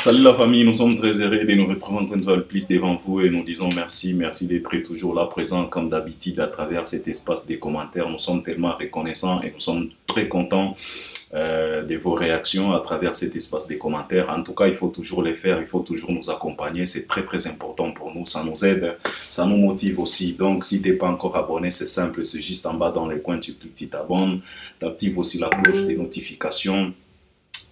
Salut la famille, nous sommes très heureux de nous retrouver encore une fois le plus devant vous et nous disons merci, merci d'être toujours là présent comme d'habitude à travers cet espace des commentaires. Nous sommes tellement reconnaissants et nous sommes très contents de vos réactions à travers cet espace des commentaires. En tout cas, il faut toujours les faire, il faut toujours nous accompagner, c'est très très important pour nous, ça nous aide, ça nous motive aussi. Donc si tu n'es pas encore abonné, c'est simple, c'est juste en bas dans les coins, tu cliques, tu t'abonnes, tu actives aussi la cloche des notifications,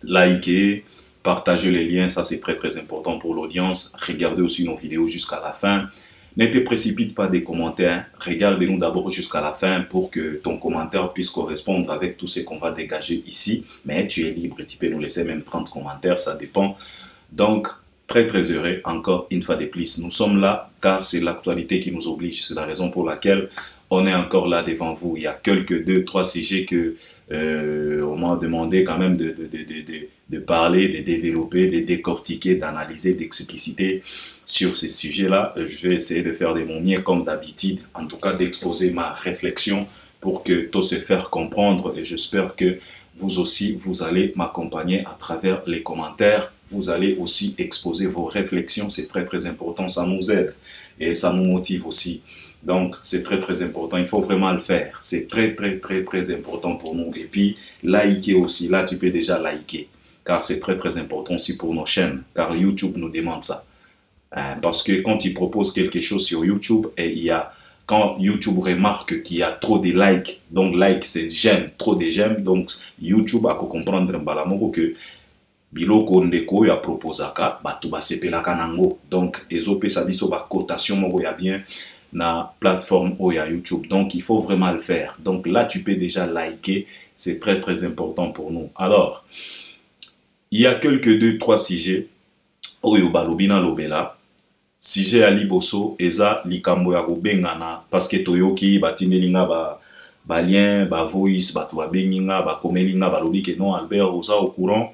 likez. Partagez les liens, ça c'est très très important pour l'audience. Regardez aussi nos vidéos jusqu'à la fin. Ne te précipite pas des commentaires. Regardez-nous d'abord jusqu'à la fin pour que ton commentaire puisse correspondre avec tout ce qu'on va dégager ici. Mais tu es libre, tu peux nous laisser même 30 commentaires, ça dépend. Donc, très très heureux, encore une fois de plus. Nous sommes là car c'est l'actualité qui nous oblige. C'est la raison pour laquelle on est encore là devant vous. Il y a quelques 2-3 sujets que on m'a demandé quand même de parler, de développer, de décortiquer, d'analyser, d'expliciter sur ces sujets-là. Je vais essayer de faire de mon mieux comme d'habitude, en tout cas d'exposer ma réflexion pour que tout se faire comprendre et j'espère que vous aussi, vous allez m'accompagner à travers les commentaires. Vous allez aussi exposer vos réflexions, c'est très très important, ça nous aide et ça nous motive aussi. Donc, c'est très très important, il faut vraiment le faire. C'est très très très très important pour nous. Et puis, liker aussi, là tu peux déjà liker. Car c'est très très important aussi pour nos chaînes. Car YouTube nous demande ça. Parce que quand tu proposes quelque chose sur YouTube, et quand YouTube remarque qu'il y a trop de likes, donc like c'est j'aime, trop de j'aime, donc YouTube a comprendre que biloko ndeko ya proposaka, batu basepelaka nango. Donc, ezopesa biso ba cotation moko ya bien na plateforme ou à YouTube. Donc, il faut vraiment le faire. Donc, là, tu peux déjà liker. C'est très, très important pour nous. Alors, il y a quelques 2-3 sujets. Oyo balobina lobela. Sujet à liboso, eza likambo ya bengana. Parce que toyoki, batinelinga ba lien, ba voice, ba tuwa benginga, ba komelinga, ba lobi que non, Albert, oza au courant.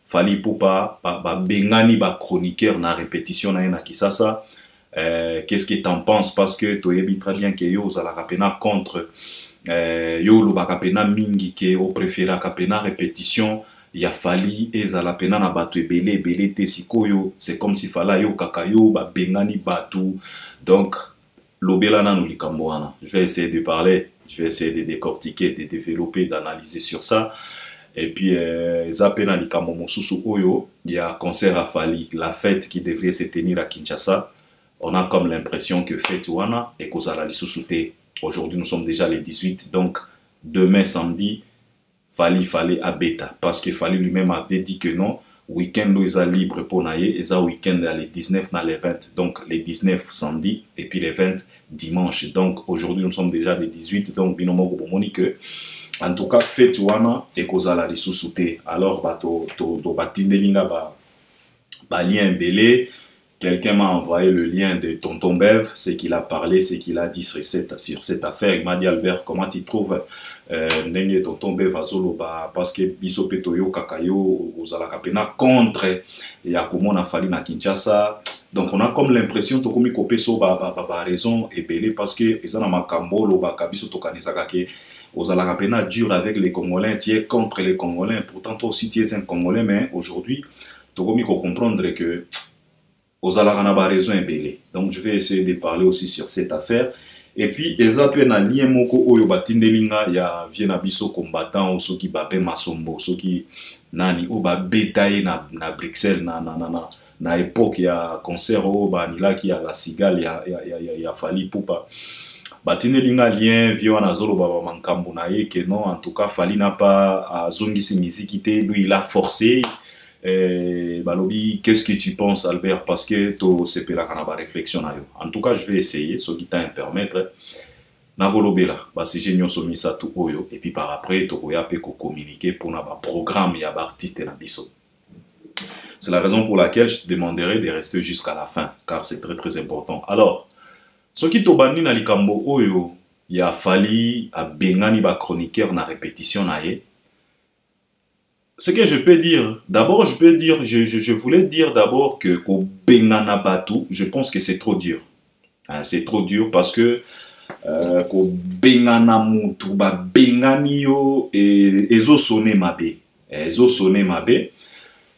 Fali poupa, ba bengani, ba chroniqueur na répétition na yena kisasa. Qu'est-ce que tu en penses? Parce que tu sais très bien que yo za la kapena contre yo lo ba kapena mingi ke o préféra kapena répétition ya fali eza la pena na batu ebele te sikoyo c'est comme si fala yo kakayo ba bengani batu donc lobela na no likambo wana je vais essayer de parler, je vais essayer de décortiquer, de développer, d'analyser sur ça. Et puis, zapena likambo mosusu oyo, il y a concert à Fali, la fête qui devrait se tenir à Kinshasa. On a comme l'impression que fête wana et kozala lisusu. Aujourd'hui, nous sommes déjà les 18, donc demain samedi, fallait à Beta. Parce que Fali lui-même avait dit que non, week-end est libre pour naïe, et ça week-end les 19 dans les 20, donc les 19 samedi et puis les 20 dimanche. Donc aujourd'hui, nous sommes déjà les 18, donc binomo gobomoni que en tout cas, fête wana et kozala lisusu. Alors, to batindelinga ba lien belé. Quelqu'un m'a envoyé le lien de Tonton Bev, ce qu'il a parlé, ce qu'il a dit sur cette affaire. Il m'a dit, Albert, comment tu trouves Nenge Tonton Bev Azoloba, parce que Biso Petoyo Kakayo, Ozalaka Pena contre Yakumona Fali na Kinshasa. Donc on a comme l'impression que Tokomi Kopeso ba raison et belé parce que ils ont un Kambo, ba Kabiso Tokanisaka ke Ozalaka Pena dur avec les Congolais, tu es contre les Congolais. Pourtant toi aussi tu es un Congolais, mais aujourd'hui Tokomi ko comprendre que raison est. Donc je vais essayer de parler aussi sur cette affaire. Et puis, ezape na lien moko oyo batindelinga ya viena biso combattant ceux qui bape masombo, ceux qui nani o ba betaye na Bruxelles na époque ya concert o ba nila ki ya la cigale ya Fali Poupa. Batindelinga lien vio na zolo baba mankambo na ye que non en tout cas Fali n'a pas zongisi musique té, lui il a forcé. Balobi, qu'est-ce que tu penses, Albert? Parce que to c'est la réflexion. En tout cas, je vais essayer, ce qui t'a permettre. Nabolobela, c'est génial somi ça tout oyo. Et puis par après, to koya pe ko communiquer pour na programme ya artiste na biso. C'est la raison pour laquelle je te demanderai de rester jusqu'à la fin, car c'est très très important. Alors, ce qui to bandi na likambo oyo, ya fali a bengani ba chroniqueur na répétition na ye. Ce que je peux dire, d'abord, je voulais dire d'abord que Bengana Batu, je pense que c'est trop dur. Hein, c'est trop dur parce que Bengana Moutou, Benganio et Ezo Soné Mabe.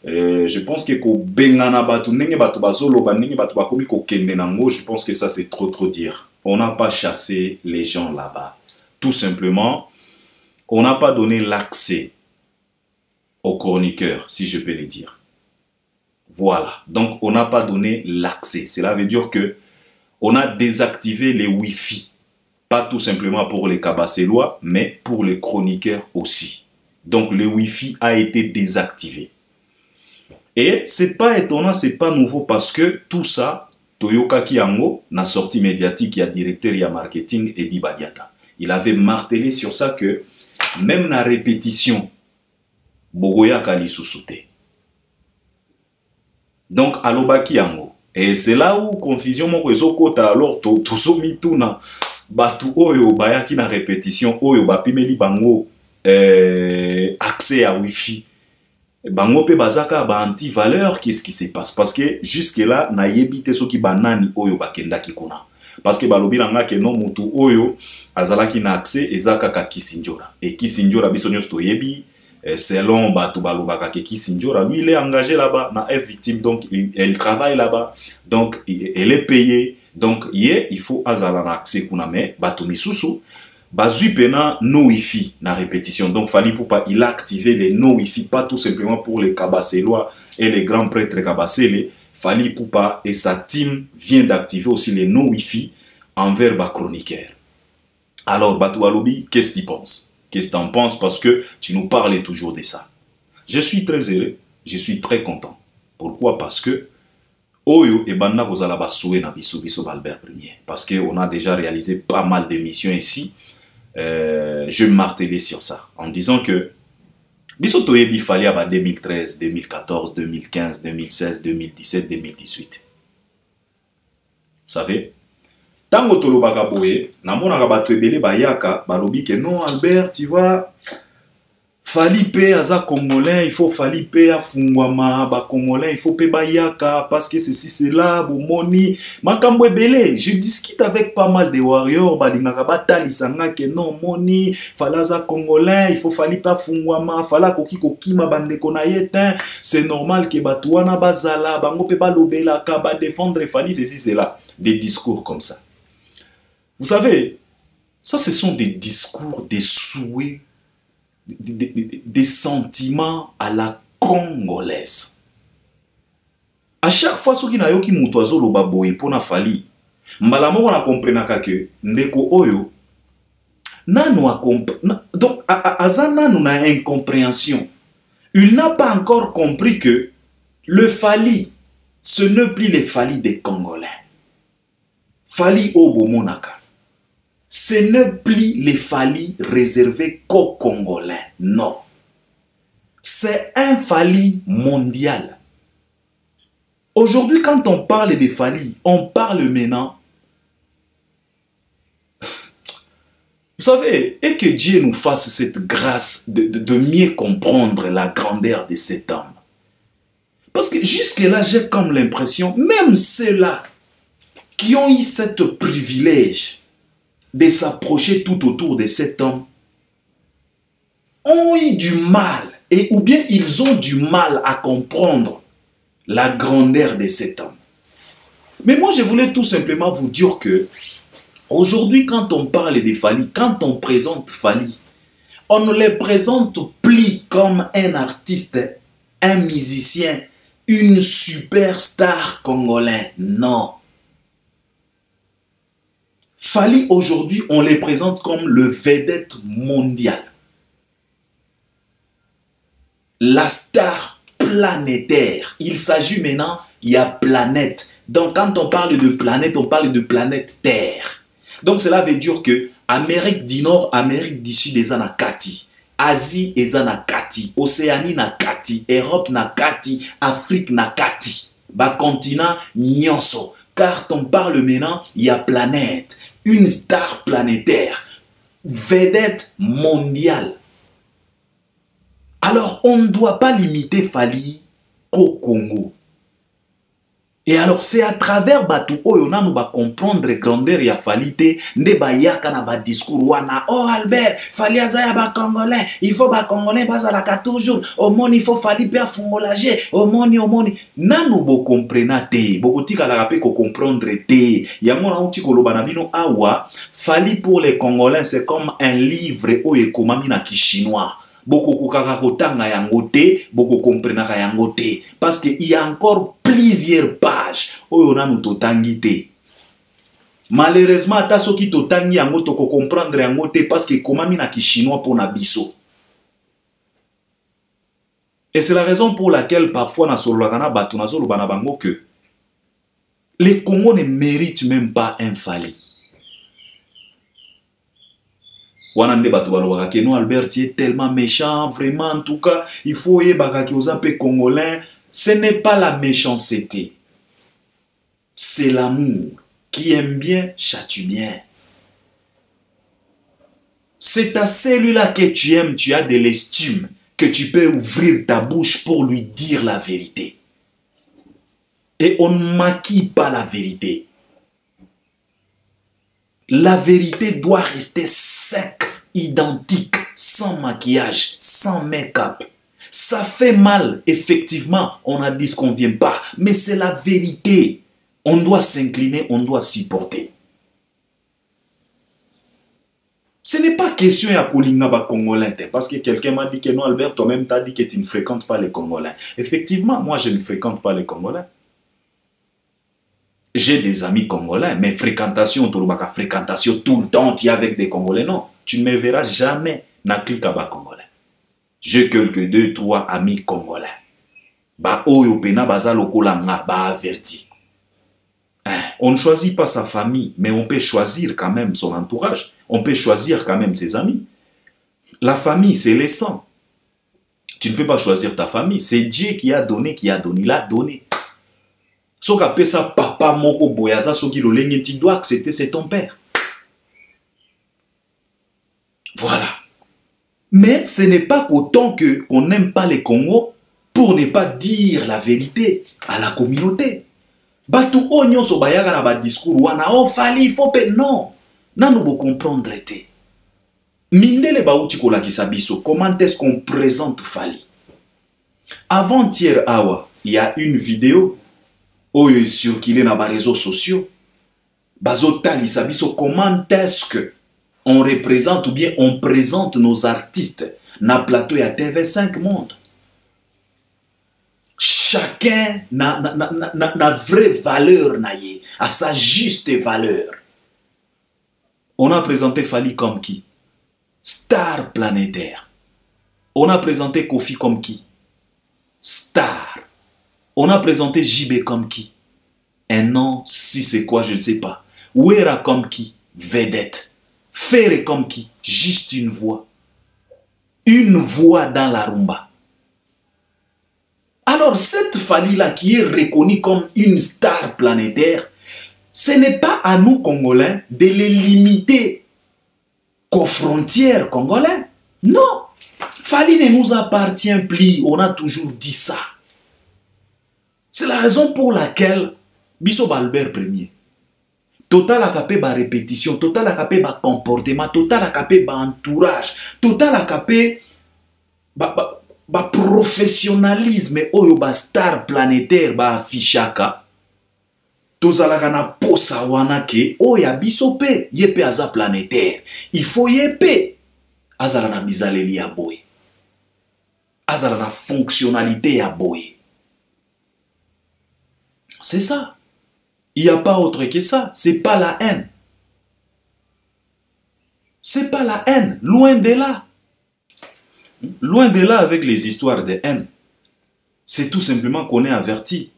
Je pense que bengana batu nenge batu bazolo nenge batu bakomi ko kende nango, je pense que ça c'est trop dire. On n'a pas chassé les gens là-bas. Tout simplement, on n'a pas donné l'accès aux chroniqueurs, si je peux le dire. Voilà. Donc, on n'a pas donné l'accès. Cela veut dire que on a désactivé les Wi-Fi. Pas tout simplement pour les Kabassélois, mais pour les chroniqueurs aussi. Donc, le Wi-Fi a été désactivé. Et c'est pas étonnant, c'est pas nouveau parce que tout ça, Toyoka Kiango, na sortie médiatique, il y a directeur, il y a marketing, Edi Badiata. Il avait martelé sur ça que même la répétition, Bogoya Kali Soussouté. Donc, Aloba Kiango. Et c'est là où confusion, mon réseau kota alors, tout ça mituna, batu oyo bayaki na répétition, oyo bapimeli bango accès à Wi-Fi. Bango pe bazaka ba anti-valeur, qu'est-ce qui se passe? Parce que jusque-là, na yebite soki banani oyo bakendaki kuna. Parce que balobi nanga ke non mutu oyo azalaki na accès ezaka ka Kisinjora. Et Kisinjora biso nyos to yebi, selon batu balobaka ke Kisinjora, lui il est engagé là-bas, na est victime, donc elle travaille là-bas, donc elle est payée. Donc il faut azala na accès kuna, mais batu misusu bazui pena no wifi na répétition. Donc fallait pour pas il a activé les no wifi, pas tout simplement pour les Kabassélois et les grands prêtres Kabassélé. Fallait pour pas et sa team vient d'activer aussi les no wifi envers bas chroniqueurs. Alors Batou Alobi, qu'est-ce que tu penses? Qu'est-ce que tu en penses? Parce que tu nous parlais toujours de ça. Je suis très heureux, je suis très content. Pourquoi? Parce que Oyo et Banda Gozalaba Soué na biso biso Albert Ier. Parce qu'on a déjà réalisé pas mal d'émissions ici. Je martelais sur ça en disant que biso toyebi fallait à 2013, 2014, 2015, 2016, 2017, 2018. Vous savez, tango tolobaka boye, namona ba twebele bayaka, balobi que non Albert, tu vois, fali pe aza congolais, il faut fali pe a fungwama ba congolais, il faut pe bayaka parce que ceci c'est là bomoni makambo ebele. Je discute avec pas mal de warriors balingaka batalisanga que non moni fala aza congolais, il faut fali pa fungwama, fala koki kokima bandeko na yetin, c'est normal que batouana bazala bango pe balobela ka ba défendre fali ceci c'est là, des discours comme ça. Vous savez, ça ce sont des discours, des souhaits, des sentiments à la congolaise. À chaque fois que na yoki mutu azoloba boye pona fali, mbala moko na komprenaka ke ndeko oyo nanu donc aza nanu na incompréhension. Il n'a pas encore compris que le fali, ce n'est plus le fali des Congolais. Fali obo monaka. Ce n'est plus les Fali réservés qu'aux Congolais. Non. C'est un Fali mondial. Aujourd'hui, quand on parle de Fali, on parle maintenant. Vous savez, et que Dieu nous fasse cette grâce de mieux comprendre la grandeur de cet homme. Parce que jusque-là, j'ai comme l'impression, même ceux-là qui ont eu ce privilège de s'approcher tout autour de cet homme, ont eu du mal, ou bien ils ont du mal à comprendre la grandeur de cet homme. Mais moi, je voulais tout simplement vous dire que, aujourd'hui, quand on parle de Fali, quand on présente Fali, on ne le présente plus comme un artiste, un musicien, une superstar congolais. Non. Fali, aujourd'hui, on les présente comme le vedette mondial. La star planétaire. Il s'agit maintenant, il y a planète. Donc, quand on parle de planète, on parle de planète Terre. Donc, cela veut dire que Amérique du Nord, Amérique du Sud, est en Kati. Asie est en Kati. Océanie na Kati. Europe na Kati. Afrique na Kati. Ba continent nyonso. Car on parle maintenant, il y a planète. Une star planétaire, vedette mondiale. Alors, on ne doit pas limiter Fali qu'au Congo. Et alors, c'est à travers Batu Oyona nous va comprendre grandeur ya Falite, ne ba yaka na ba discours wana. Oh Albert, Fali azaya ba Congolais, il faut ba Congolais bazalaka toujours. Au monde il faut Fali pe fongolager, au monde. Nanu bo comprena te, boko tika la rapé ko comprendre te. Yango na uti koloba na bino awa, Fali pour les Congolais c'est comme un livre oye komami na ki-chinois. Boko kokaka kotanga yango te, boko komprenaka yango te. Parce qu'il y a encore plusieurs pages oyo nanu totangi te. Malheureusement, ata soki totangi yango toko comprendre yango te parce que komami na ki-chinois pona biso. Et c'est la raison pour laquelle parfois na sololaka na bato na zoloba na bango que les Congos ne méritent même pas un Fali. Wanande bato balobaka ke non Albert tu es tellement méchant, vraiment en tout cas, il faut yebaka ki oza pe congolais, ce n'est pas la méchanceté. C'est l'amour. Qui aime bien, châtie bien. C'est à celui-là que tu aimes, tu as de l'estime, que tu peux ouvrir ta bouche pour lui dire la vérité. Et on ne maquille pas la vérité. La vérité doit rester sec, identique, sans maquillage, sans make-up. Ça fait mal, effectivement, on a dit ce qu'on ne vient pas, mais c'est la vérité. On doit s'incliner, on doit s'y porter. Ce n'est pas question à Kolingaba Congolais, parce que quelqu'un m'a dit que non, Albert, toi-même t'as dit que tu ne fréquentes pas les Congolais. Effectivement, moi je ne fréquente pas les Congolais. J'ai des amis congolais, mais fréquentation tout le temps, tu es avec des Congolais, non. Tu ne me verras jamais na Klikaba Congolais. J'ai quelques 2, 3 amis congolais. Ba oyo pena baza lokola nga ba averti. On ne choisit pas sa famille, mais on peut choisir quand même son entourage. On peut choisir quand même ses amis. La famille, c'est le sang. Tu ne peux pas choisir ta famille. C'est Dieu qui a donné, il a donné. So ka pesa papa moko boyaza soki lo lenge tu dois accepter, c'est ton père. Voilà. Mais ce n'est pas qu'autant qu'on n'aime pas les Congos pour ne pas dire la vérité à la communauté. Batu onyo so bayaga na ba discours wana oh Fali faut pe non. Nanu bo comprendre te. Mindele ba uti ko la kisabiso comment est-ce qu'on présente Fali. Avant-hier awa, il y a une vidéo oyo circulé na ba réseaux sociaux. Bazotali sabiso comment est-ce que on représente ou bien on présente nos artistes na plateau ya TV5 Monde. Chacun na vraie valeur naie, à sa juste valeur. On a présenté Fali comme qui? Star planétaire. On a présenté Kofi comme qui? Star. On a présenté JB comme qui? Un nom, si c'est quoi, je ne sais pas. Ouera comme qui? Vedette. Ferre comme qui? Juste une voix. Une voix dans la rumba. Alors cette Fali-là qui est reconnue comme une star planétaire, ce n'est pas à nous Congolais de les limiter qu'aux frontières congolaises. Non. Fali ne nous appartient plus. On a toujours dit ça. C'est la raison pour laquelle Biso Albert Premier, total akapé ba répétition, total akapé ba comportement, total akapé ba entourage, total akapé ba professionnalisme oyo ba star planétaire ba affichaka. Tozalaka na posa wana ke oya biso pe yepe aza planétaire. Il faut yepe azala na bizaleli ya boye. Azala na fonctionnalité ya boye. C'est ça. Il n'y a pas autre que ça. C'est pas la haine. C'est pas la haine. Loin de là. Loin de là avec les histoires de haine. C'est tout simplement qu'on est averti.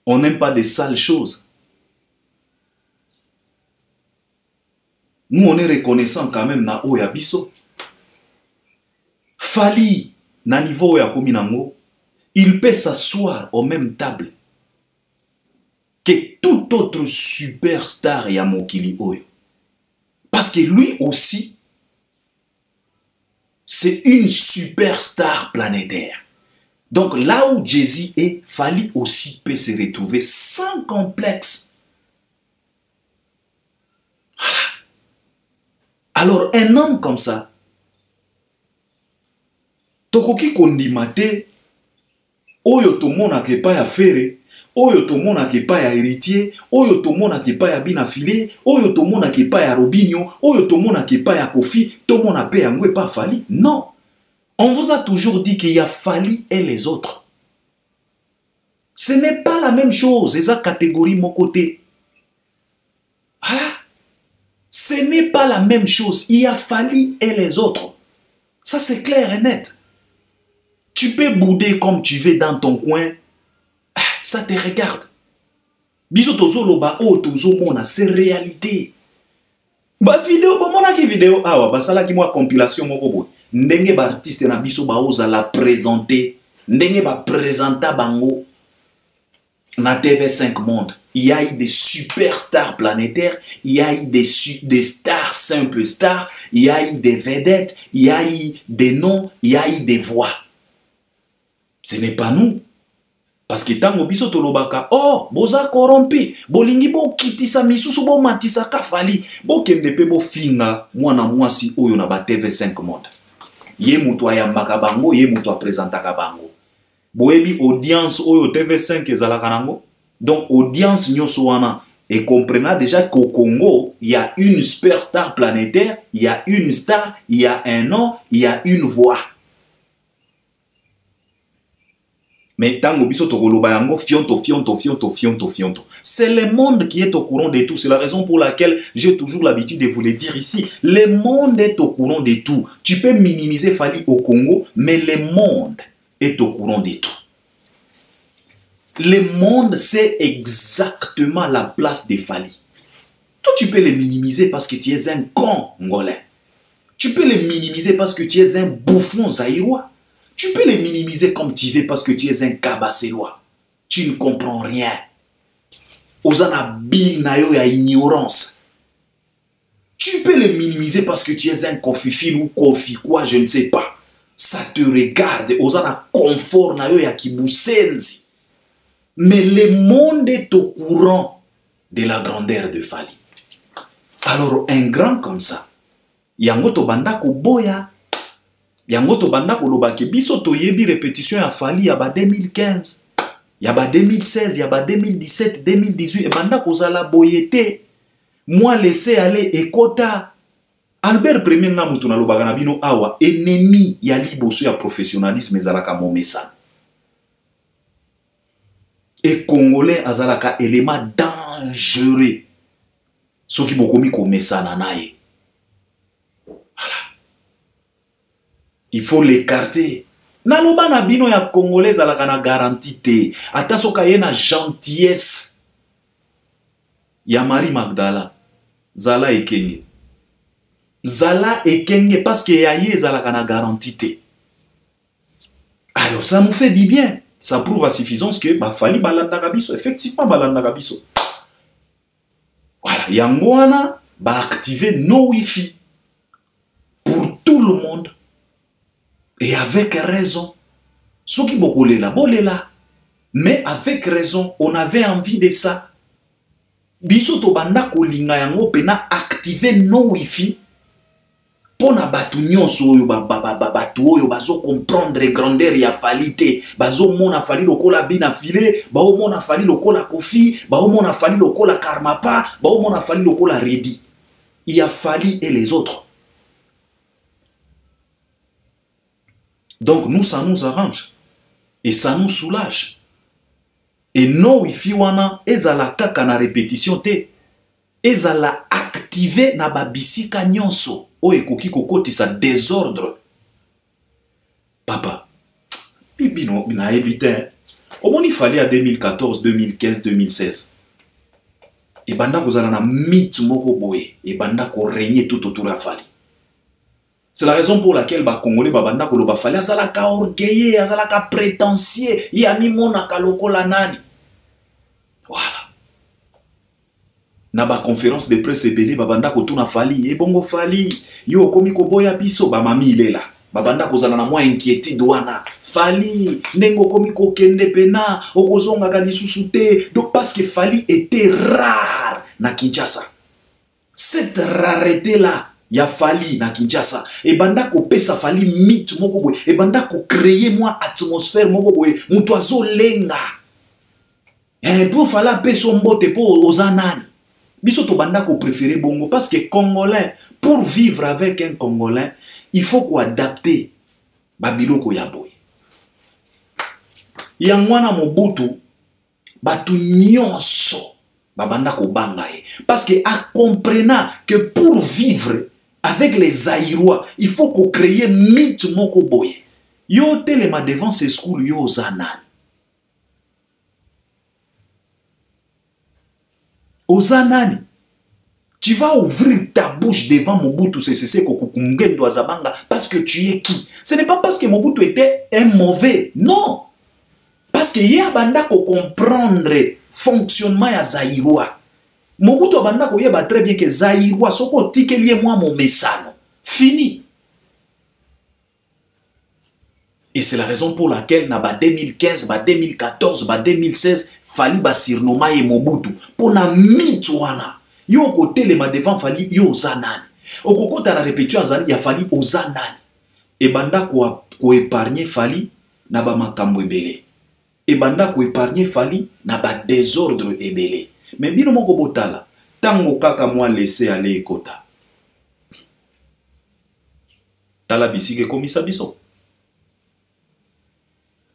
On n'aime pas des sales choses. Nous, on est reconnaissant quand même na Oya Biso. Fali, na niveau Oya Kominango, il peut s'asseoir aux mêmes tables que tout autre superstar ya mokili oyo. Parce que lui aussi, c'est une superstar planétaire. Donc là où Jésus est, Fally aussi peut se retrouver sans complexe. Voilà. Alors un homme comme ça, tokoki kondimate, oyo tomona ke pa ya fere, oyo tomona ke pa ya héritier, oyo tomona ke pa ya binafile, oyo tomona ke pa ya Robinho, oyo tomona ke pa ya Kofi, tomona pe ya ngwe pa Fally. Non. On vous a toujours dit qu'il y a Fally et les autres. Ce n'est pas la même chose, c'est la catégorie mon côté. Voilà. Ce n'est pas la même chose. Il y a Fally et les autres. Ça, c'est clair et net. Tu peux bouder comme tu veux dans ton coin. Ça te regarde. Biso tozo loba o tozo mona, c'est réalité. Ba vidéo, ba mona ki vidéo awa, ba sala ki moi compilation moko boy. Ndenge ba artiste na biso ba oza la présenter. Ndenge ba présenta bango na TV5 Monde. Il y a eu des superstars planétaires, il y a eu des stars, simples stars, il y a eu des vedettes, il y a eu des noms, il y a eu des voix. Ce n'est pas nous. Parce que tango biso tolobaka, oh, boza corrompi, bolingi bo kitisa misusu bo matisa ka Fally, bo kende pe bo finga mwana mwasi oyo na ba TV5 Monde. Ye mutu ayambaka bango, ye mutu apresentaka bango. Boebi audience oyo TV5 ezalaka nango. Donc audience nyoso wana et comprenez déjà qu'au Congo, il y a une superstar planétaire, il y a une star, il y a un nom, il y a une voix. Mais tango biso tokoloba yango fionto. C'est le monde qui est au courant de tout. C'est la raison pour laquelle j'ai toujours l'habitude de vous le dire ici. Le monde est au courant de tout. Tu peux minimiser Fally au Congo, mais le monde est au courant de tout. Le monde sait exactement la place de Fally. Toi, tu peux le minimiser parce que tu es un con ngolais. Tu peux le minimiser parce que tu es un bouffon zaïrois. Tu peux les minimiser comme tu veux parce que tu es un cabassélois. Tu ne comprends rien. Ozana bil na yo ya ignorance. Tu peux les minimiser parce que tu es un confifil ou confi quoi, je ne sais pas. Ça te regarde. Ozana confort na yo ya kibusenzi. Mais le monde est au courant de la grandeur de Fally. Alors un grand comme ça, yango to banda ko boya. Yango to banda ko lobake biso to yebi répétition ya Fally ya ba 2015, ya ba 2016, ya ba 2017, 2018 e banda ko zala boyete. Moi laisser aller ekota. Albert Premier nga mutu na lobaka na bino awa ennemi ya liboso ya professionnalisme ezalaka momesa. Et Congolais azalaka élément dangereux. Soki bokomi ko mesana nae. Voilà. Il faut l'écarter. Naloba na bino ya Congolais azalaka na garantie. Ata soka ye na gentillesse. Ya Marie Magdala. Zala ekenge. Zala ekenge parce que ya ye azalaka na garantie. Alors ça nous fait du bien. Ça prouve à suffisance que Fally balanda kabiso. Effectivement, balanda kabiso. Voilà. Yangwana va activer nos Wi-Fi pour tout le monde. Et avec raison. Ceux qui bokolela, bolela. Mais avec raison, on avait envie de ça. Biso to banda kolinga yango pena activer nos Wi-Fi. Pona batu nyonso oyo batu oyo bazo comprendre grandeur ya Fally te, bazo mona Fally lokola binafile, bao mona Fally lokola Kofi, bao mona Fally lokola Karmapa, bao mona Fally lokola Redi. Il y a Fally et les autres. Donc nous, ça nous arrange et ça nous soulage. Et no Wi-Fi wana ezala kaka na répétition te, ezala activer na babisika nyonso. O ekoki kokoti sa désordre. Papa, bibino bina ebite. Omoni Fally à 2014, 2015, 2016. Et banda kozala na mythe moko boye. Et banda ko régner tout autour de Fally. C'est la raison pour laquelle ba Congolais ba banda ko loba Fally azalaka orgueilleux, azalaka prétentieux, ya mi mona kalokola nani. Voilà. Na ba conférence de presse ebele babanda ko tuna Fally e bongo Fally yo komi ko boya biso ba mami ilela babanda ko zala na moi inquiétude wana Fali nengo komi ko kende pena okozonga kalisusu te. Donc parce que Fali était rare na Kinshasa. Cette rareté là ya Fali na Kinshasa et banda ko pesa Fali mythe moko boy et banda ko créer moi atmosphère moko boy muto azo lenga pour Fala peso mbote po ozanani biso to banda ko préférer bongo parce que Congolais pour vivre avec un Congolais il faut ko adapter babiloko ya boy yangwana Mobutu batu nyonso babanda ko bangaye parce que a comprenant que pour vivre avec les Zaïrois il faut qu'on crée mythe moko boye yo telema devant ces schools yo zanan ozanani tu vas ouvrir ta bouche devant Mobutu c'est kokukungendo azabanga parce que tu es qui? Ce n'est pas parce que Mobutu était un mauvais, non. Parce que y a banda ko comprendre fonctionnement ya Zaïrois. Mobutu banda ko yeba très bien que Zaïrois soko tikelié moi mon mesano. Fini. Et c'est la raison pour laquelle na ba 2015, ba 2014, ba 2016 fali ba sirnoma et Mobutu pour na mitwana. Yo côté les ma devant fali yo zanani. Okoko ta na répétition azali ya fali ozanani. Et banda ko épargner fali na ba makambo ebele. Et banda ko épargner fali na ba désordre ebele. Mais bino moko botala tango kaka moi laisser aller ekota. Tala bisike komisa biso.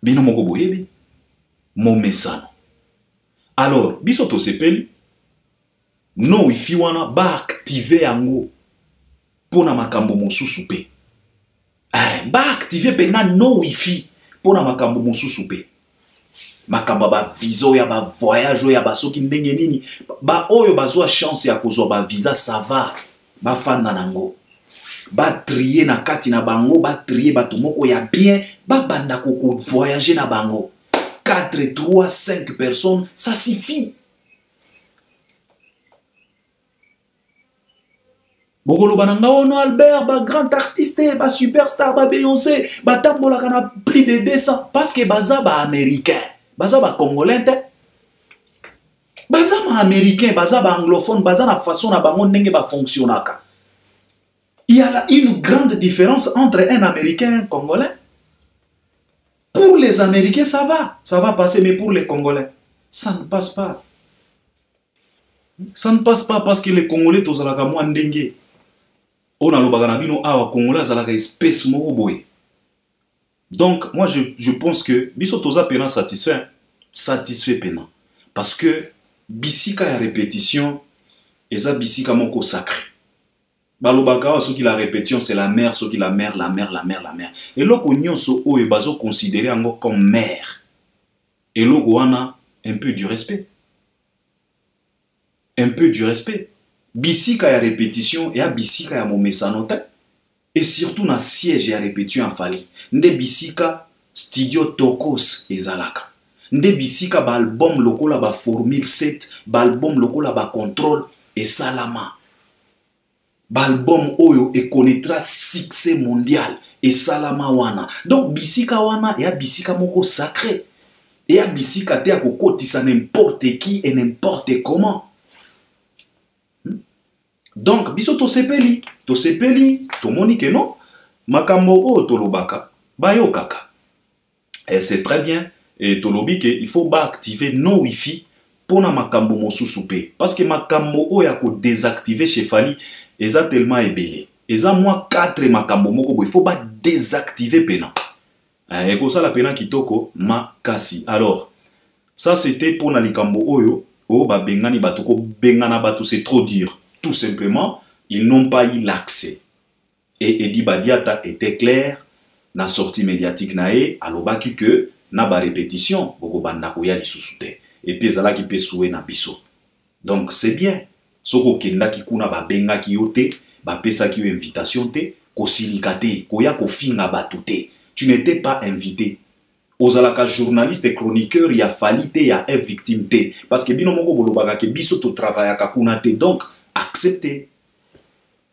Bino moko boyebi mon mesano. Alors biso to sepeli no wifi wana ba activer yango pona makambo mosusu pe. Ba activer pena no wifi pona makambo mosusu pe. Makamba ba visa ya ba voyage ya ba soki ndenge nini ba oyo bazwa chance ya kozwa ba visa ça va ba fanda nango ba trier na kati na bango ba trier bato moko ya bien ba banda koko voyager na bango 4 3 5 personnes ça suffit. Bogolo bananga ono Albert ba grand artiste ba superstar ba Beyoncé ba tambola kana plus de 200 parce que baza ba américain baza ba congolais te baza ma américain baza ba anglophone baza na façon na bango ndenge ba fonctionnaka. Il y a là une grande différence entre un américain et un congolais. Pour les américains ça va passer, mais pour les congolais ça ne passe pas. Ça ne passe pas parce que les congolais tozalaka mwa ndenge on a lobaka na bino awa congolais azalaka espèce moko boye. Donc moi je pense que biso toza pena satisfait pena parce que bisika ya répétition eza bisika moko sacré. Balobaka ce qui la répétition c'est la mère, ce qui la mère. Et loko nyonso oyo bazo considérer yango comme mère. Et loko wana un peu du respect. Un peu du respect. Bisika ya répétition et a bisika ya momesanote. Et surtout na siège ya répétition en fali. Nde bisika studio Tokos ezalaka. Nde bisika ba album lokola ba formule 7, ba album lokola ba contrôle et salama. Ba album oyo et connaîtra succès mondial et salama wana. Donc bisika wana et a bisika moko sacré. Et a bisika te akokotisa n'importe qui et n'importe comment. Donc, biso to sepeli, to moni ke non, makambo o tolobaka, bayo kaka. Et c'est très bien, et tolobi ke il faut ba activer no wifi pour na makambo mosusu pe. Parce que makambo o ya ko désactiver chez Fali, eza tellement ebele. Eza moi 4 makambo moko, il faut ba désactiver pena. Et ko ça la pena kitoko makasi. Alors, ça c'était pour na likambo oyo, o ba bengani batoko bengana batu c'est trop dur. Tout simplement, ils n'ont pas eu l'accès. Et Edi Badiata était clair, na sortie médiatique nae, alobaki que na ba répétition, boko banda koya li susute. Et puis zala ki pe soué na biso. Donc c'est bien. Soko kenda ki kuna ba benga ki yote, ba pesa ki yo invitation te, ko silikate, koya ko finga batute. Tu n'étais pas invité. Ozalaka journaliste et chroniqueur, il y a falite, il y a victime te. Parce que bino moko bolobaka ke biso to travaillaka kuna te. Donc accepter.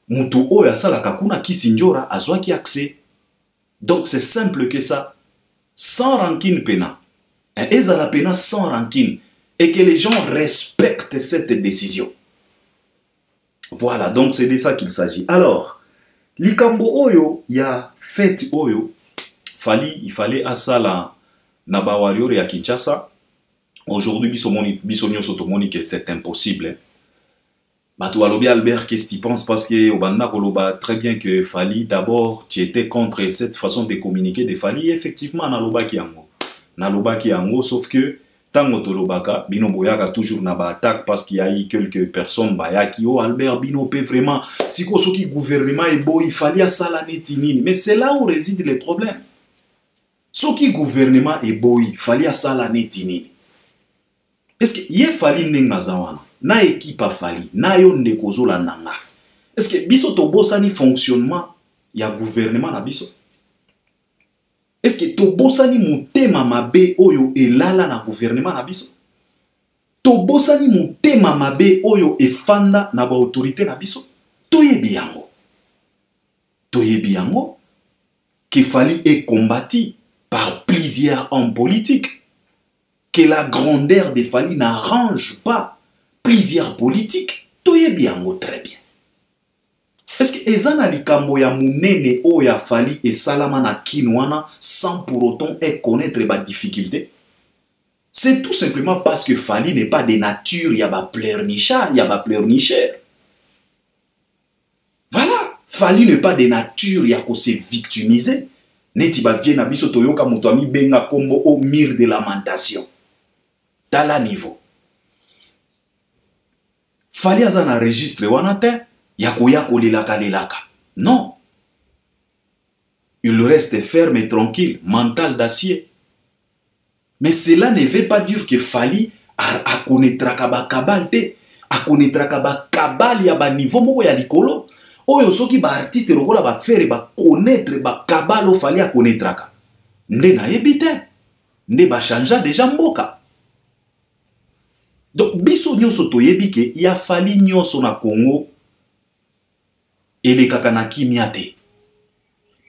Mutu oya sala kakuna kisinjora azwa ki accès. Donc c'est simple que ça. sans rancune pena. Ezala pena sans rancune. Et que les gens respectent cette décision. Voilà, donc c'est de ça qu'il s'agit. Alors, likambo oyo, il y a fait oyo, il fallait à ça la Naba Warrior et à Kinshasa. Aujourd'hui, bisonio sotomoni que c'est impossible. Batou alobi Albert, qu'est-ce que tu penses? Parce que Obanda Koloba très bien que Fali, d'abord, tu étais contre cette façon de communiquer de Fali. Effectivement, Naloba Kiango. Naloba Kiango, sauf que Tango Tolobaka, Bino Boyaka toujours n'a pas attaque parce qu'il y a eu quelques personnes qui oh Albert Bino peut vraiment, si le gouvernement est beau, il fallait ça la netinine. Mais c'est là où réside le problème. Ce qui gouvernement est beau, il fallait ça la netinine. Est-ce qu'il y a fallu n'engazawana? Na équipe a fallu, na yo ndekozo la nanga. Est-ce que biso tobo sani fonctionnement ya gouvernement na biso? Est-ce que tobo sani mutema mabe oyo elala na gouvernement na biso? Tobo sani mutema mabe oyo efanda na ba autorité na biso? Toyebi yango. Toyebi yango que Fali est combattu par plusieurs hommes politiques. Que la grandeur de Fali n'arrange pas plusieurs politiques. Toyebi yango très bien. Est-ce que ezana likambo ya munene o ya Fali et salama na kinwana sans pour autant connaître les difficultés? C'est tout simplement parce que Fali n'est pas de nature, ya ba pleurnichard, ya ba pleurnicheur. Voilà, Fali n'est pas de nature, ya ko se victimiser. Neti ba vie na biso toyoka moto ami benga kombo au mur de lamentation. Tala niveau. Fali azana registre wanate. Yako lelaka. Non. Il reste ferme et tranquille, mental d'acier. Mais cela ne veut pas dire que Fali a connaîtra kaba kabalte, a connaîtra kaba kabal ya ba niveau moko ya likolo. Oyo soki ba artiste lokola ba faire ba connaître ba kabalo Fali a connaîtra ka. Nde na yebite. Nde ba chanja déjà mboka. Donc biso nyonso toyebi ke ya Fali nyonso na Congo et les kakanaki miate.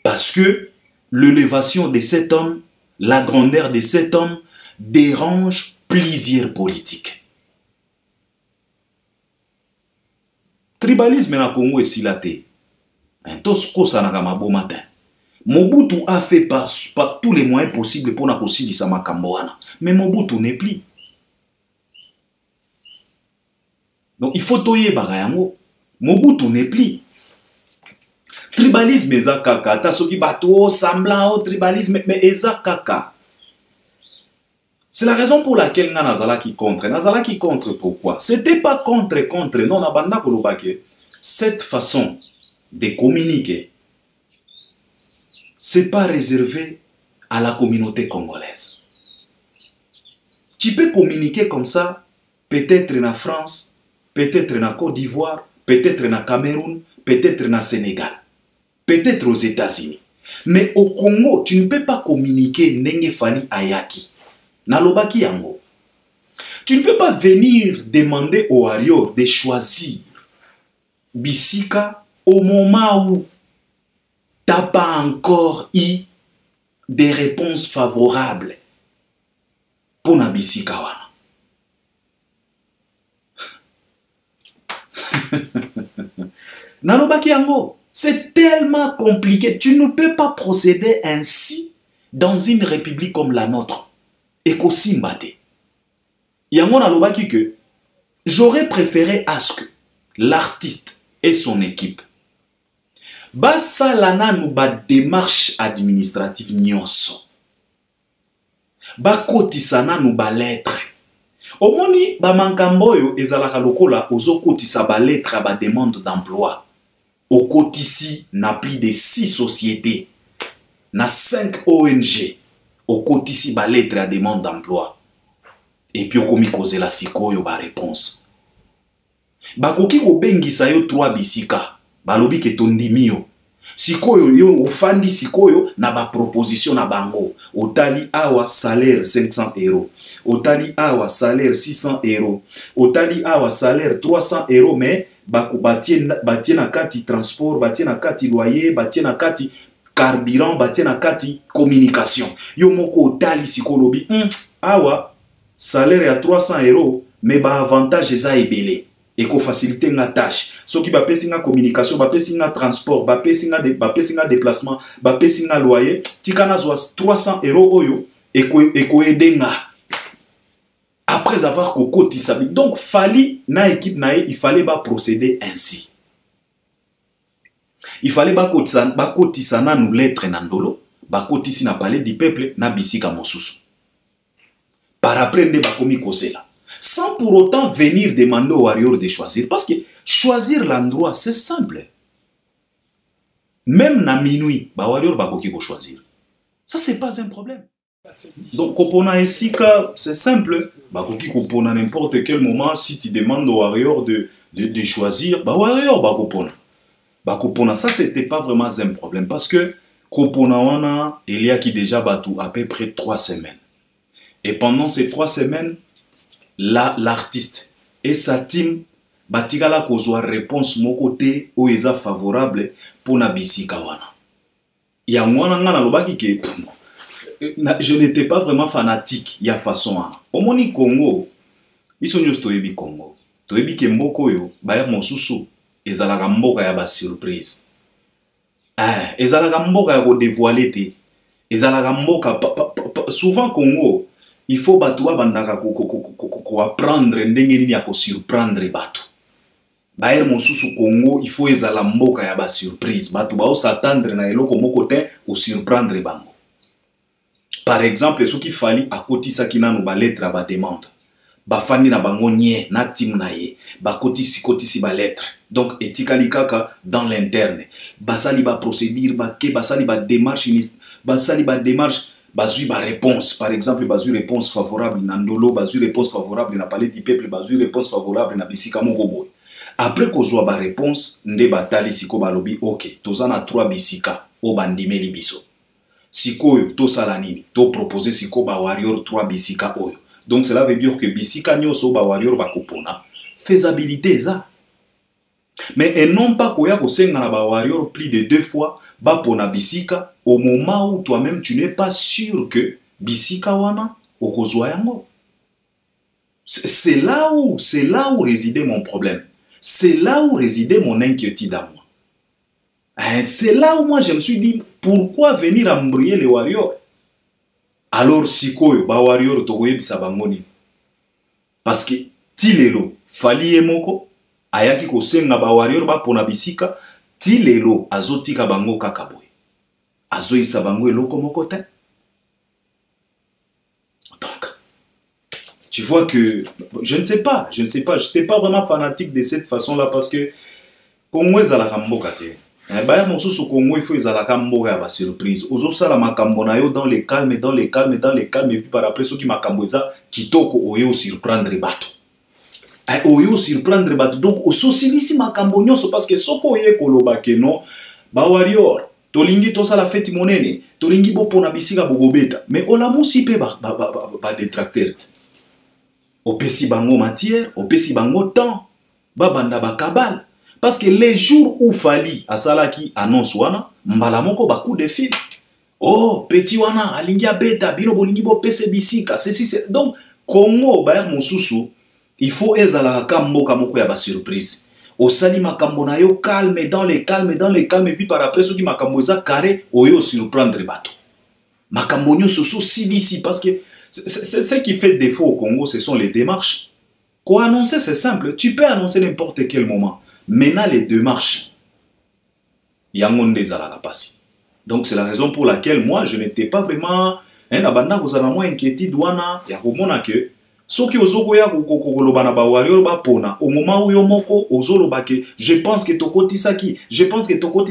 Parce que l'élévation de cet homme, la grandeur de cet homme dérange plusieurs politiques. Tribalisme na Congo est silaté. Mobutu a fait par tous les moyens possibles pour n'akosi sa makamboana. Mais Mobutu n'est plus. Donc il faut toyer bagayango. Mobutu n'est plus. Tribalisme eza kaka, ta soki bato semblant au tribalisme, mais eza kaka. C'est la raison pour laquelle Nazala qui contre. Nazala qui contre pourquoi? C'était pas contre, non, nabanda kolobake. Cette façon de communiquer, c'est pas réservé à la communauté congolaise. Tu peux communiquer comme ça, peut-être en France, peut-être en Côte d'Ivoire, peut-être en Cameroun, peut-être en Sénégal. Peut-être aux États-Unis. Mais au Congo, tu ne peux pas communiquer Nenge Fali Ayaki. Nalobaki yango. Tu ne peux pas venir demander aux warriors de choisir Bisika au moment où tu n'as pas encore eu des réponses favorables pour na Bisika wana. Nalobaki yango. C'est tellement compliqué. Tu ne peux pas procéder ainsi dans une république comme la nôtre. Et qu'aussi mbate. Yango nalobaki que j'aurais préféré à ce que l'artiste et son équipe basalana nou ba démarche administrative nyonso. Ba kotisana nou ba lettre. Omoni ba mankamboyo ezalaka lokola ozo kotisa ba lettre ba demande d'emploi. Au Kotisi, n'a plus de 6 sociétés, n'a 5 ONG. Au Kotisi, ba lettre à demande d'emploi. Et puis, au komi cause la sikoyo ba réponse. Ba koki ko bengisa yo 3 bisika. Ba lobi ke tondimio. Sikoyo yo ofandi sikoyo na ba proposition na bango. Otali awa salaire 500 €. Otali awa salaire 600 €. Otali awa salaire 300 €, mais batie na kati transport, batie na kati loyer, batie na kati carburant batie na kati communication yo moko otali sikolobi awa salaire ya 300 euros mais ba avantage eza ebele eko faciliter nga tâche soki bapesi nga communication bapesi nga transport bapesi nga déplacement bapesi nga loyer tika nazwa 300 euros oyo eko aider nga après avoir kokotisa. Donc fali na équipe nae il fallait ba procéder ainsi. Il fallait bakotisa na nous lettre na ndolo, bakotisi na palais du peuple na bisika mosusu. Par après nde bakomi kosela. Sans pour autant venir demander aux warriors de choisir. Parce que choisir l'endroit, c'est simple. Même na minuit, ba warrior bakoki ko choisir. Ça, c'est pas un problème. Donc, kopona esika, c'est simple. Bakoki kopona n'importe quel moment. Si tu demandes aux warriors de choisir, ba warrior bakopona. Bakopona, ça, c'était pas vraiment un problème. Parce que kopona wana, il y a qui déjà batou à peu près 3 semaines. Et pendant ces 3 semaines, l'artiste et sa team batikala kozwa réponse mon côté ou eza favorable pour na bisika wana. Ya mwana nga na lobaki ke je n'étais pas vraiment fanatique ya façon a. Omoni Congo, biso nyos toyebi Congo. Toyebi ke mboko yo ba mosusu ezalaka mboka ya ba surprise. Ezalaka mboka ya ko dévoiler te. Ezalaka mboka souvent Congo il faut batouba bandaka ko apprendre ndenge nini ya ko surprendre batu. Baer mosusu Congo il faut ezala mboka ya ba surprise. Batu ba s'attendre na eloko moko te o surprendre bango. Par exemple, ce qu'il fallait à côté ça qui n'a nous ba lettre ba demande. Ba fandi na bango nye na team na ye. Ba côté si ba lettre. Donc etikali kaka dans l'interne. Basali ba procédure ba ke basali ba démarche basali ba démarche bazui ba réponse. Par exemple, bazui réponse favorable na ndolo, bazui réponse favorable na palais du peuple, bazui réponse favorable na bisika moko boy. Après qu'on soit ba réponse, nde batali siko balobi OK, tozana 3 bisika o bandimeli biso. Sikoyo to salanini, to proposer siko ba warrior 3 bisika oyo. Donc cela veut dire que bisika nyoso ba warrior ba kopona faisabilité ça. Mais et non pas koya ko senga na ba warrior plus de 2 fois ba pona bisika au moment où toi-même tu n'es pas sûr que bisika wana okozwa yango. C'est là où résidait mon problème. C'est là où résidait mon inquiétude à moi. C'est là où moi je me suis dit pourquoi venir embrouiller les warriors? Alors sikoyo ba warrior tokoye bisabangoni. Parce que tilelo fali emoko ayaki ko senga ba warrior ba pona bisika tilelo azotika bango kakaboy. Azoyisa bango eloko moko te. Donc tu vois que je ne sais pas, je n'étais pas vraiment fanatique de cette façon-là parce que Congo ezalaka mboka te. Baya mosusu Congo il faut ezalaka mboka ya ba surprise. Ozo sala makambo na yo dans les calmes et puis par après ceux qui makambo eza kitoko oyo surprendre bato. Oyo surprendre bato. Donc ososilisi makambo nyonso parce que soko oye koloba ke non ba warrior tolingi to sala feti monene, tolingi bo pona bisika bogobeta. Mais olamusi pe ba détracteur. Opesi bango matière, opesi bango temps, babanda ba kabal. Parce que les jours où fali asalaki annonce wana, mbala moko ba coup de fil. Oh, petit wana, alingia beta, bino bolingi bo pese bisika, c'est donc Congo ba mosusu, il faut ezala ka mboka moko ya ba surprise. Osali makambo na yo calme dans les calmes et puis par après ceux qui makambo za carré oyo surprendre bato. Makambo nyo soso CBC parce que ce qui fait défaut au Congo, ce sont les démarches. Quoi annoncer, c'est simple. Tu peux annoncer n'importe quel moment. Maintenant, les démarches. Donc, c'est la raison pour laquelle moi, je n'étais pas vraiment... inquiétude au moment où je pense que Tokoti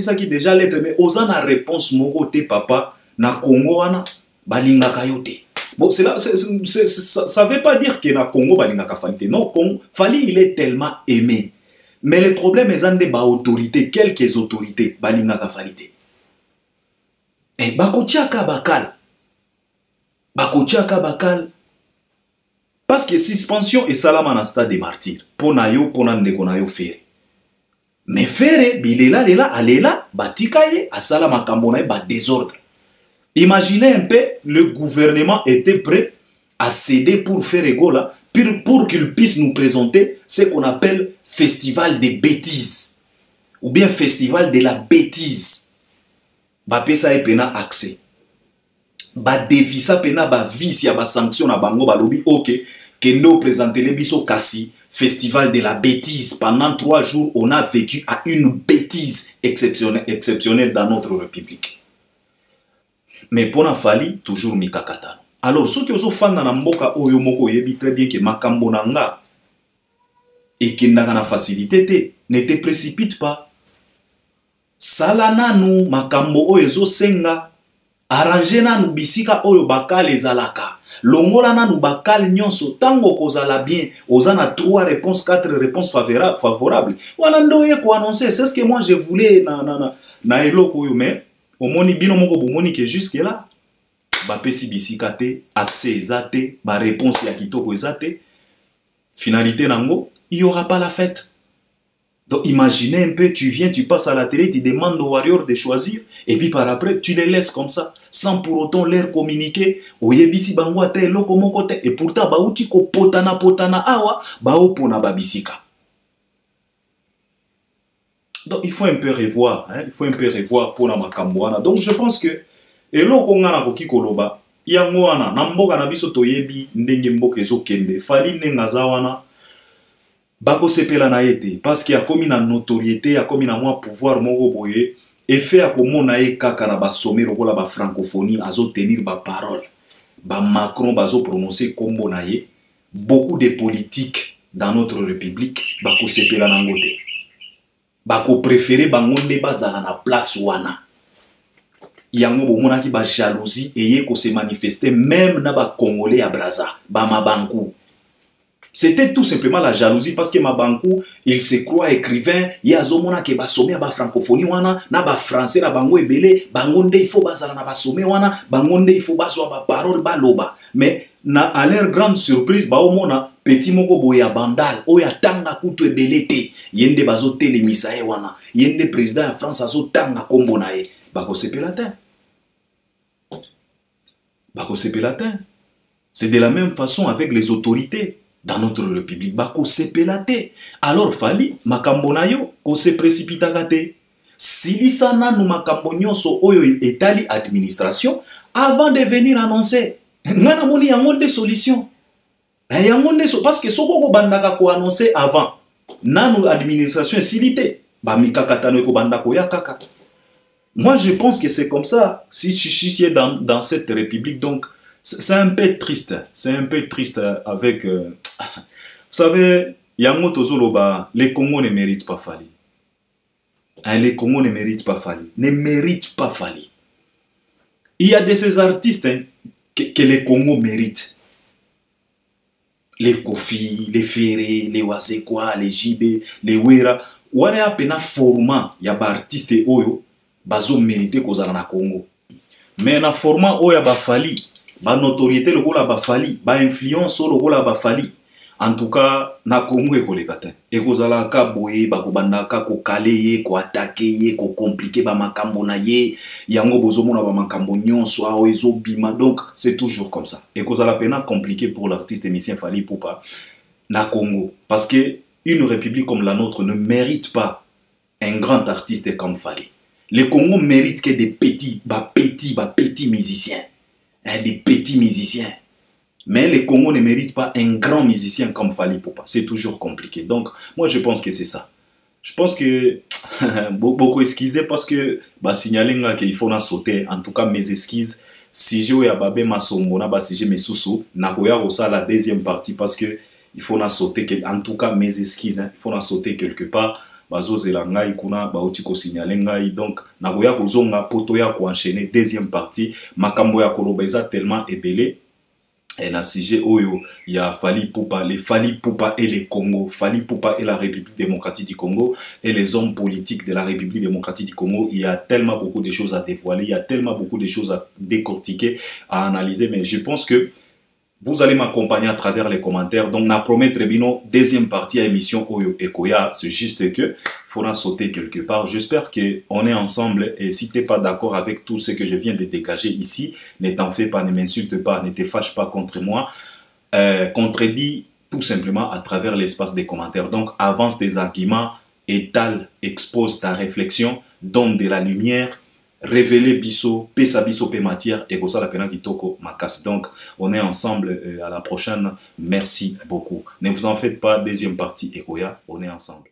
Saki déjà l'être, mais osana réponse moko te papa na Congo wana balinga kayote. Bon, ça ne veut pas dire que na Congo balinga kafalite. Non, Fali il est tellement aimé. Mais le problème est en ba autorité, quelques autorités balinga kafalite. Et bakotiaka bakal. Parce que suspension et salam en stade des martyrs. Pour nayo, pour na ndeko nayo faire. Mais faire, bilela, alela, batikaye, asala makambona, ba désordre. Imaginez un peu, le gouvernement était prêt à céder pour faire égola, pour qu'il puisse nous présenter ce qu'on appelle festival des bêtises, ou bien festival de la bêtise. Ba pesa e pena accès. Ba devisa pena ba vice ya ba sanction na bango ba lobi ok, que nous présenter les biso kasi. Festival de la bêtise. Pendant 3 jours, on a vécu à une bêtise exceptionnelle dans notre République. Mais pour la Fali, toujours mikakata. Alors, ceux qui ont fait dans mboka oyo moko yebi très bien que makambo nanga et qui n'a pas facilité, ne te précipite pas. Salana nu makambo oyo zo senga, arranger na nu bisika oyo baka les alaka. Longola na nu bakal nyonso tango kozala bien ozana 3 réponses 4 réponses favorables wana ndoye ko annoncer c'est ce que moi je voulais na eloko yo mais omoni bino moko bomoni que jusque là ba pesi bisika te accès ezate ba réponse ya kitoko ezate finalité nango il y aura pas la fête. Donc imaginez un peu, tu viens, tu passes à la télé, tu demandes aux warriors de choisir et puis par après tu les laisses comme ça sans pour autant leur communiquer oyebisi bango ate eloko moko te et pourtant bauti ko potana awa baopona babisika. Donc il faut un peu revoir, hein? Il faut un peu revoir pour la makamboana. Donc je pense que eloko ngana koki koloba yango wana na mboka na biso toyebi ndenge mboka ezokende fali ndenga za wana bako sepela na yete parce qu'il y a comme une notoriété, il y a comme une moi pouvoir moko boye effet à komona ye kaka na ba sommet lokola ba francophonie azo tenir ba parole ba Macron bazo prononcer kombo na ye beaucoup de politiques dans notre république bako sepela na ngote bako préférer bangonde bazala na place wana yango bomona ki ba jalousie eye ko se manifester même na ba congolais à Brazza ba mabanku. C'était tout simplement la jalousie parce que Mabankou, il se croit écrivain, il y a zomona ke ba sommet ba francophonie wana, na ba français na bango ebele, bangonde il faut bazala na ba sommet wana, bangonde il faut bazwa ba parole ba loba. Mais na à leur grande surprise ba omona petit moko boya bandal, oya tanga kutu ebele te, yende bazo telemisa e wana, yende président de France azo tanga kombo na e, bako sepelatin. Bako sepelatin. C'est de la même façon avec les autorités. Dans notre république, bako sepelate. Alors fali makambo na yo ko se précipitakate. Silisa na nu makambo nyonso oyo etali administration avant de venir annoncer. Ngana moni yango de solution. Yango de parce que soko ko bandaka ko annoncer avant. Nanu administration silité. Ba mikakata no ko bandako ya kaka. Moi je pense que c'est comme ça si tu es dans cette république donc c'est un peu triste. C'est un peu triste avec... vous savez, Yango Tozoloba, les Congos ne méritent pas Fali. Hein, les Congos ne méritent pas Fali. Ne méritent pas Fali. Il y a de ces artistes hein, que les Congos méritent. Les Kofi, les Ferré, les Wasekwa, les Jibé, les Wera. Ouane a pena format, il y a des artistes oyo, bazo mérité kozala na Congo. Mais na format oyo ba Fali. Ba notoriété le gola ba fali, ba influence le gola ba fali. En tout cas, na Congo e kolekata. E kozala ka boye ba kobanda ka ko kaleye, ko attaquer, ko compliquer ba makambo na ye, yango bozomona ba makambo nyonso a oezo bima. Donc c'est toujours comme ça. E kozala pena compliqué pour l'artiste émissien Fali Poupa na Congo parce que une république comme la nôtre ne mérite pas un grand artiste comme Fali. Le Congo mérite que des petits musiciens. Des petits musiciens. Mais le Congo ne mérite pas un grand musicien comme Fali Poupa. C'est toujours compliqué. Donc, moi, je pense que c'est ça. Je pense que beaucoup esquisé parce que signaler qu'il faut sauter. En tout cas, mes esquisses. Si je vais babé ma sombona, si je me sous nakoya aussi la deuxième partie parce que il faut sauter. En tout cas, mes esquisses, il faut sauter quelque part. Donc nagoya kozonga poto ya ko enchaîner deuxième partie makambo ya kolobeza tellement ébélé et na sujet oyo ya Fali Poupa, les Fali Poupa et les Congo, Fali Poupa et la République démocratique du Congo et les hommes politiques de la République démocratique du Congo. Il y a tellement beaucoup de choses à dévoiler, il y a tellement beaucoup de choses à décortiquer, à analyser, mais je pense que vous allez m'accompagner à travers les commentaires. Donc, na promettre bino deuxième partie à émission Oyo Ekoya. C'est juste que faudra sauter quelque part. J'espère qu'on est ensemble et si tu n'es pas d'accord avec tout ce que je viens de dégager ici, ne t'en fais pas, ne m'insulte pas, ne te fâche pas contre moi. Contredis tout simplement à travers l'espace des commentaires. Donc avance tes arguments, étale, expose ta réflexion, donne de la lumière, révéler biso, pesa biso pe matière et ça la pena kitoko makas. Donc on est ensemble à la prochaine. Merci beaucoup. Ne vous en faites pas, deuxième partie Ekoya, on est ensemble.